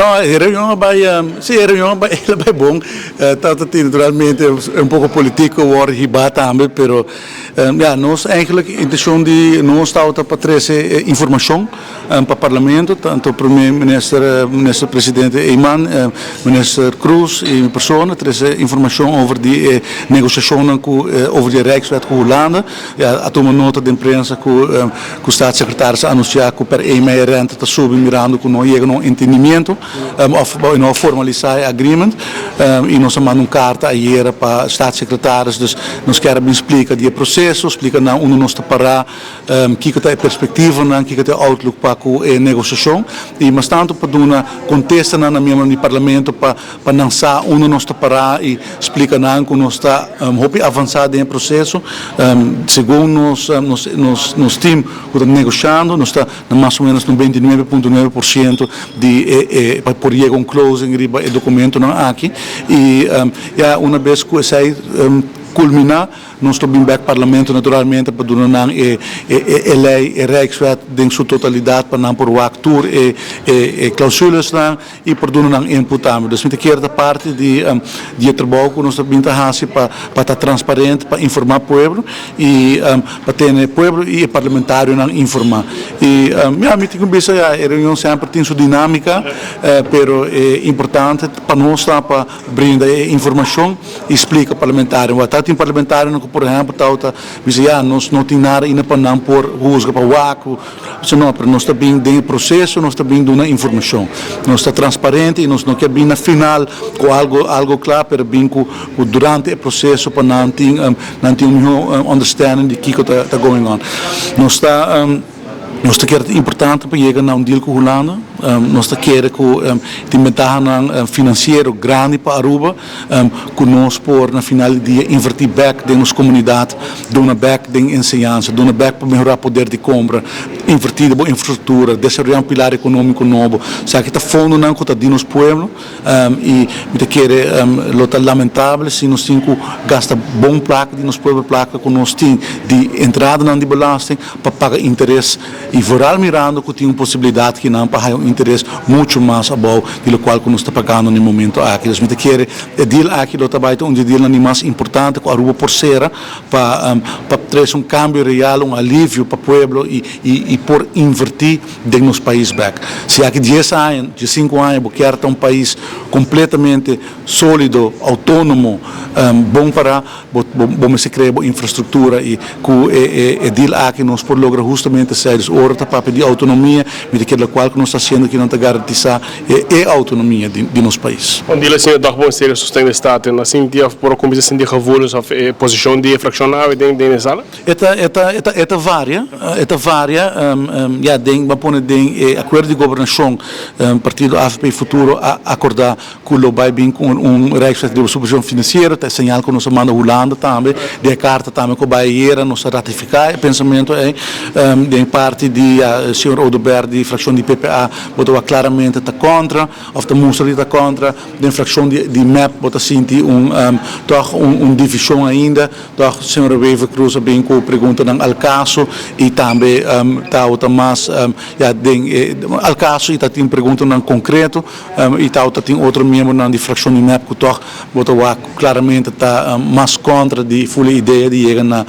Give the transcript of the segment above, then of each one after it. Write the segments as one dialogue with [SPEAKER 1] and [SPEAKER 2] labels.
[SPEAKER 1] No, la reunión sí, la reunión es bom. Tanto naturalmente un poco político wordt hierbij también, pero ja, nos eigenlijk intention die nos staat para trazer informação para o parlamento, tanto o primeiro-ministro, ministro-presidente Eyman, minister Cruz e persoon, trazer informação over die negociações over die Rijkswet com Holanda. Ja, a tomar nota de imprensa que o staatssecretaris anunciar que per 1 mei rente está subindo mirando que não chega um entendimento of não formalizar agreement e nós mandamos carta ayer para staatssecretaris, dus nós queremos explicar die processo, explicar na onde nós está parar, que é a perspectiva, que é o outlook para a negociação e mas tanto para dar contesta na membro do parlamento para lançar onde nós está parar e explicar na que nós está avançado em processo, segundo nós time que está negociando, nós está mais ou menos no 29,9% de para por chegar closing riba e documento não aqui e já uma vez que sai culminar nós estamos back parlamento naturalmente para dar a lei e Rijkswet em sua totalidade para não por o actor e cláusulas lá e para dar input também. Dus met keer da parte de trabalho que nós estamos para estar transparente, para informar o povo e para ter o povo e o parlamentário não informar. E a mim tem que a reunião sempre tem sua dinâmica, pero é importante para nós para brindar informação e explicar parlamentário. Tem parlamentário que por exemplo, nós não temos nada ainda para não pôr rusga para o vácuo, não, nós estamos bem dentro do processo, nós estamos bem dando informação, nós estamos transparente e nós não queremos na final com algo claro, mas bem durante o processo para não ter understanding de que está going on. Nós queremos importante para chegar a deal com a Holanda. Nós queremos que tem vantagem financeira grande para Aruba, que nós por na final do dia invertir back de nossa comunidade, dar back de ensinança, dar back para melhorar o poder de compra, invertir a infraestrutura, desenvolver um pilar econômico novo. Sabe que está fundo não que está de nosso povo e me queremos é lamentável se nós temos que gastar bom placa de nosso povo placa que nós temos de entrada na de belasting para pagar interesse e vooral mirando que tem uma possibilidade que não paga um interesse muito mais abaixo do qual que nós está pagando no momento aqui. Então, me quer deal aqui do trabalho onde deal é mais importante com a Aruba por ser para trazer um cambio real, um alívio para o povo e por invertir de nosso país back. Se aqui 10 anos, de 5 anos, porque era um país completamente sólido, autônomo, bom para bom se criar infraestrutura e que deal aqui nós por lograr justamente ser ora para pedir autonomia, mas que qual que nós está sendo que não está garantizar a autonomia de nosso país.
[SPEAKER 2] Onde ele assim dá bom ser sustento estado, assim dia por como se sente revoltos a posição de fraccionável dentro da sala?
[SPEAKER 1] Eta varia, já tem para pôr tem acordo de governação partido AFP Futuro acordar com o vai bem com Rijkswet de supervisão financeira, tem sinal que nós manda Holanda também, de carta também que vai ir nós ratificar, pensamento é de parte de senhor Odoberg de fração de PPA botou claramente está contra, ou está mostrando está contra, de fração de MEP botou sentir toch divisão ainda, toch senhor Wever Cruz bem com pergunta ng Alcaso e também tá outra mais Alcaso e tá tem pergunta ng concreto e tá outra tem outro membro ng de fração de MEP que toch botou claramente está mais contra de full ideia de chegar na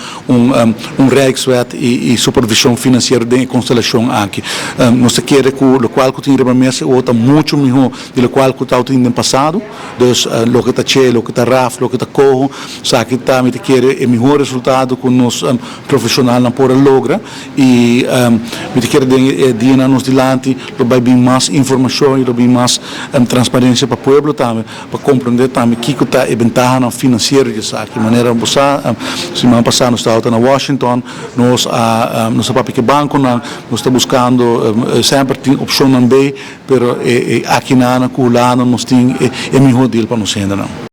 [SPEAKER 1] Rijkswet e supervisão financeira de constelação aqui. Nós queremos que o qual que tem remessa outra muito melhor do qual que está no passado, dus lo que está cheio, lo que está raf, lo que está corro, sabe que está me quer o melhor resultado que nós profissional não pode lograr e me quer de nos dilante, lo vai bem mais informação e lo bem mais transparência para o povo também, para compreender também que está a vantagem financeira de saque, maneira boa, semana passada nós estávamos na Washington, nós para que banco nós está buscando sempre tem opção também, pero aqui na Holanda nós tem o melhor deal para nós ainda não.